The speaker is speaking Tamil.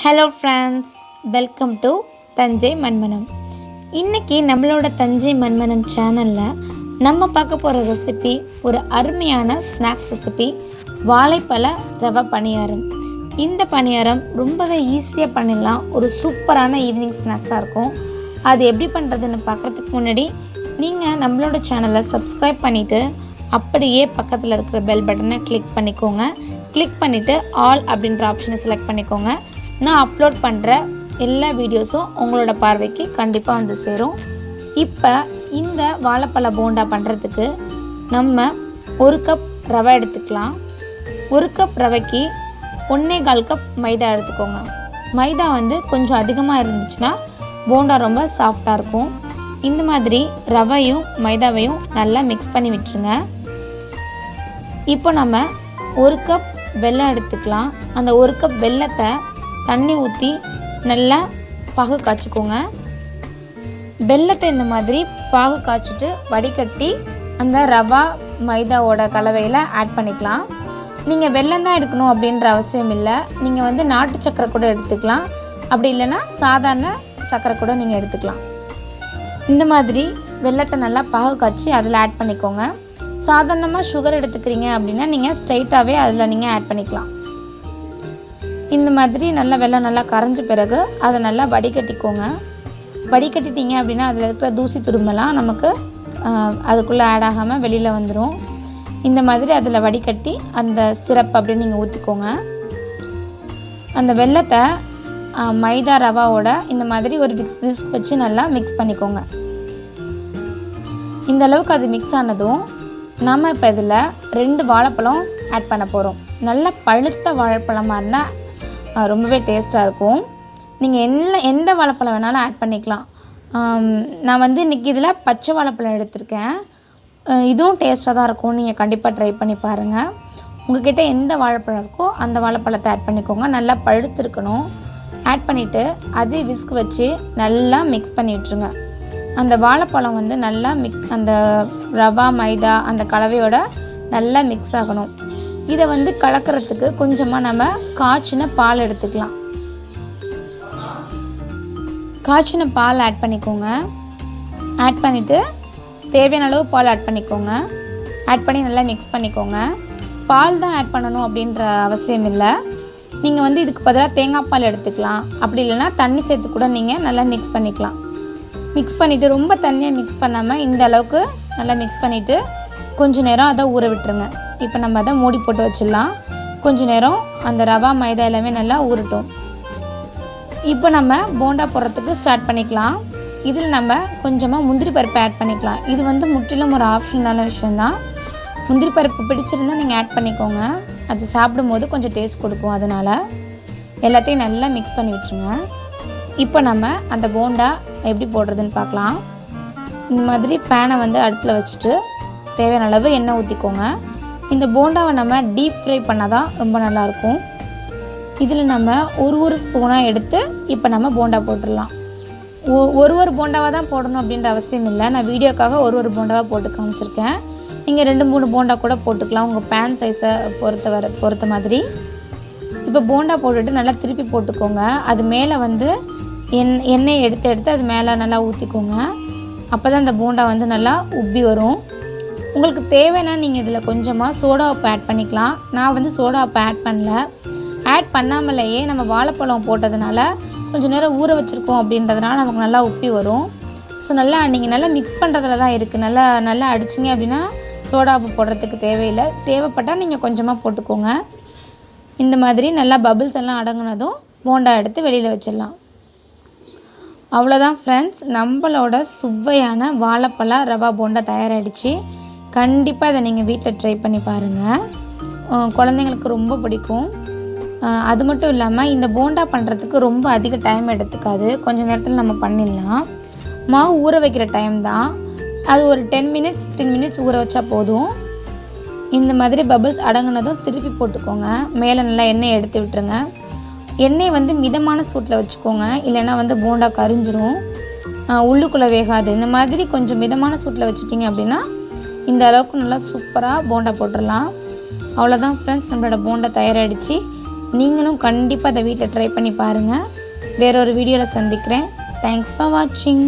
Hello friends, welcome to Thanjai மண்மனம். இன்றைக்கி நம்மளோட தஞ்சை மண்மனம் சேனலில் நம்ம பார்க்க போகிற ரெசிபி ஒரு அருமையான ஸ்நாக்ஸ் ரெசிபி, வாழைப்பழ ரவை பணியாரம். இந்த பணியாரம் ரொம்பவே ஈஸியாக பண்ணிடலாம். ஒரு சூப்பரான ஈவினிங் ஸ்நாக்ஸாக இருக்கும். அது எப்படி பண்ணுறதுன்னு பார்க்குறதுக்கு முன்னாடி நீங்கள் நம்மளோட சேனலை சப்ஸ்கிரைப் பண்ணிவிட்டு அப்படியே பக்கத்தில் இருக்கிற பெல் பட்டனை கிளிக் பண்ணிக்கோங்க. கிளிக் பண்ணிவிட்டு ஆல் அப்படின்ற ஆப்ஷனை செலக்ட் பண்ணிக்கோங்க. நான் அப்லோட் பண்ணுற எல்லா வீடியோஸும் உங்களோட பார்வைக்கு கண்டிப்பாக வந்து சேரும். இப்போ இந்த வாழைப்பழ போண்டா பண்ணுறதுக்கு நம்ம 1 கப் ரவை எடுத்துக்கலாம். 1 கப் ரவைக்கு 1.25 கப் மைதா எடுத்துக்கோங்க. மைதா வந்து கொஞ்சம் அதிகமாக இருந்துச்சுன்னா போண்டா ரொம்ப சாஃப்டாக இருக்கும். இந்த மாதிரி ரவையும் மைதாவையும் நல்லா மிக்ஸ் பண்ணி விட்டுருங்க. இப்போ நம்ம 1 கப் வெல்லம் எடுத்துக்கலாம். அந்த 1 கப் வெல்லத்தை தண்ணி ஊற்றி நல்லா பாகு காய்ச்சிக்கோங்க. வெல்லத்தை இந்த மாதிரி பாகு காய்ச்சிட்டு வடிகட்டி அந்த ரவா மைதாவோட கலவையில் ஆட் பண்ணிக்கலாம். நீங்கள் வெல்லம் தான் எடுக்கணும் அப்படின்ற அவசியம் இல்லை. நீங்கள் வந்து நாட்டு சக்கரை கூட எடுத்துக்கலாம். அப்படி இல்லைன்னா சாதாரண சக்கரை கூட நீங்கள் எடுத்துக்கலாம். இந்த மாதிரி வெல்லத்தை நல்லா பாகு காய்ச்சி அதில் ஆட் பண்ணிக்கோங்க. சாதாரணமாக சுகர் எடுத்துக்கிறீங்க அப்படின்னா நீங்கள் ஸ்ட்ரைட்டாகவே அதில் நீங்கள் ஆட் பண்ணிக்கலாம். இந்த மாதிரி நல்லா வெல்லம் நல்லா கரைஞ்ச பிறகு அதை நல்லா வடிகட்டிக்கோங்க. வடிகட்டிட்டீங்க அப்படின்னா அதில் இருக்கிற தூசி துரும்பெல்லாம் நமக்கு அதுக்குள்ளே ஆட் ஆகாமல் வெளியில் வந்துடும். இந்த மாதிரி அதில் வடிகட்டி அந்த சிரப் அப்படின்னு நீங்கள் ஊற்றிக்கோங்க. அந்த வெல்லத்தை மைதா ரவாவோட இந்த மாதிரி ஒரு விஸ்க் வச்சு நல்லா மிக்ஸ் பண்ணிக்கோங்க. இந்த அளவுக்கு அது மிக்ஸ் ஆனதும் நம்ம இப்போ இதில் 2 வாழைப்பழம் ஆட் பண்ண போகிறோம். நல்ல பழுத்த வாழைப்பழமாக இருந்தால் ரொம்பவே டேஸ்ட்டாக இருக்கும். நீங்கள் எந்த வாழைப்பழம் வேணாலும் ஆட் பண்ணிக்கலாம். நான் வந்து இன்றைக்கி இதில் பச்சை வாழைப்பழம் எடுத்திருக்கேன். இதுவும் டேஸ்ட்டாக தான் இருக்கும். நீங்கள் கண்டிப்பாக ட்ரை பண்ணி பாருங்கள். உங்கள்கிட்ட எந்த வாழைப்பழம் இருக்கோ அந்த வாழைப்பழத்தை ஆட் பண்ணிக்கோங்க. நல்லா பழுத்து இருக்கணும். ஆட் பண்ணிவிட்டு அதே விஸ்க் வச்சு நல்லா மிக்ஸ் பண்ணி விட்டுருங்க. அந்த வாழைப்பழம் வந்து நல்லா அந்த ரவா மைதா அந்த கலவையோட நல்லா மிக்ஸ் ஆகணும். இதை வந்து கலக்கிறதுக்கு கொஞ்சமாக நம்ம காய்ச்சின பால் எடுத்துக்கலாம். காய்ச்சின பால் ஆட் பண்ணிக்கோங்க. ஆட் பண்ணிவிட்டு தேவையான அளவு பால் ஆட் பண்ணிக்கோங்க. ஆட் பண்ணி நல்லா மிக்ஸ் பண்ணிக்கோங்க. பால் தான் ஆட் பண்ணணும் அப்படின்ற அவசியம் இல்லை. நீங்கள் வந்து இதுக்கு பதிலாக தேங்காய் பால் எடுத்துக்கலாம். அப்படி இல்லைன்னா தண்ணி சேர்த்து கூட நீங்கள் நல்லா மிக்ஸ் பண்ணிக்கலாம். மிக்ஸ் பண்ணிவிட்டு ரொம்ப தண்ணியாக மிக்ஸ் பண்ணாமல் இந்த அளவுக்கு நல்லா மிக்ஸ் பண்ணிவிட்டு கொஞ்சம் நேரம் அதை ஊற விட்டுருங்க. இப்போ நம்ம அதை மூடி போட்டு வச்சிடலாம். கொஞ்சம் நேரம் அந்த ரவா மைதா எல்லாமே நல்லா ஊறட்டும். இப்போ நம்ம போண்டா போடுறதுக்கு ஸ்டார்ட் பண்ணிக்கலாம். இதில் நம்ம கொஞ்சமாக முந்திரி பருப்பு ஆட் பண்ணிக்கலாம். இது வந்து முற்றிலும் ஒரு ஆப்ஷனலான விஷயந்தான். முந்திரி பருப்பு பிடிச்சிருந்தால் நீங்கள் ஆட் பண்ணிக்கோங்க. அது சாப்பிடும்போது கொஞ்சம் டேஸ்ட் கொடுக்கும். அதனால் எல்லாத்தையும் நல்லா மிக்ஸ் பண்ணி விட்டுருங்க. இப்போ நம்ம அந்த போண்டா எப்படி போடுறதுன்னு பார்க்கலாம். இந்த மாதிரி பேனை வந்து அடுப்பில் வச்சுட்டு தேவையான அளவு எண்ணெய் ஊற்றிக்கோங்க. இந்த போண்டாவை நம்ம டீப் ஃப்ரை பண்ணால் தான் ரொம்ப நல்லாயிருக்கும். இதில் நம்ம ஒரு ஸ்பூனாக எடுத்து இப்போ நம்ம போண்டா போட்டுடலாம். ஒரு போண்டாவாக தான் போடணும் அப்படின்ற அவசியம் இல்லை. நான் வீடியோக்காக ஒரு போண்டாவாக போட்டு காமிச்சிருக்கேன். நீங்கள் 2-3 போண்டா கூட போட்டுக்கலாம், உங்கள் பேன் சைஸை பொறுத்த மாதிரி. இப்போ போண்டா போட்டுட்டு நல்லா திருப்பி போட்டுக்கோங்க. அது மேலே வந்து எண்ணெயை எடுத்து அது மேலே நல்லா ஊற்றிக்கோங்க. அப்போ தான் அந்த போண்டா வந்து நல்லா உப்பி வரும். உங்களுக்கு தேவைன்னா நீங்கள் இதில் கொஞ்சமாக சோடா உப்பு ஆட் பண்ணிக்கலாம். நான் வந்து சோடா உப்பு ஆட் பண்ணல. ஆட் பண்ணாமலேயே நம்ம வாழைப்பழம் போட்டதுனால கொஞ்சம் நேரம் ஊற வச்சுருக்கோம் அப்படின்றதுனால நமக்கு நல்லா உப்பி வரும். ஸோ நல்லா நீங்கள் நல்லா மிக்ஸ் பண்ணுறதுல தான் இருக்குது. நல்லா அடிச்சிங்க அப்படின்னா சோடா உப்பு போடுறதுக்கு தேவையில்லை. தேவைப்பட்டால் நீங்கள் கொஞ்சமாக போட்டுக்கோங்க. இந்த மாதிரி நல்லா பபிள்ஸ் எல்லாம் அடங்கினதும் போண்டா எடுத்து வெளியில் வச்சிடலாம். அவ்வளோதான் ஃப்ரெண்ட்ஸ், நம்மளோட சுவையான வாழைப்பழ ரவா போண்டா தயாராகிடுச்சு. கண்டிப்பாக இதை நீங்கள் வீட்டில் ட்ரை பண்ணி பாருங்கள். குழந்தைங்களுக்கு ரொம்ப பிடிக்கும். அது மட்டும் இல்லாமல் இந்த போண்டா பண்ணுறதுக்கு ரொம்ப அதிக டைம் எடுத்துக்காது. கொஞ்சம் நேரத்தில் நம்ம பண்ணிடலாம். மாவு ஊற வைக்கிற டைம் தான். அது ஒரு 10 மினிட்ஸ் 15 மினிட்ஸ் ஊற வச்சா போதும். இந்த மாதிரி பபிள்ஸ் அடங்கினதும் திருப்பி போட்டுக்கோங்க. மேலே நல்லா எண்ணெய் எடுத்து விட்டுருங்க. எண்ணெய் வந்து மிதமான சூட்டில் வச்சுக்கோங்க. இல்லைன்னா வந்து போண்டா கரிஞ்சிரும், உள்ளுக்குள்ளே வேகாது. இந்த மாதிரி கொஞ்சம் மிதமான சூட்டில் வச்சுட்டிங்க அப்படின்னா இந்த அளவுக்கு நல்லா சூப்பராக போண்டா போட்டுடலாம். அவ்வளோதான் ஃப்ரெண்ட்ஸ், நம்மளோட போண்டா தயாராகிடுச்சு. நீங்களும் கண்டிப்பாக அதை வீட்டில் ட்ரை பண்ணி பாருங்கள். வேறொரு வீடியோவில் சந்திக்கிறேன். தேங்க்ஸ் ஃபார் வாட்சிங்.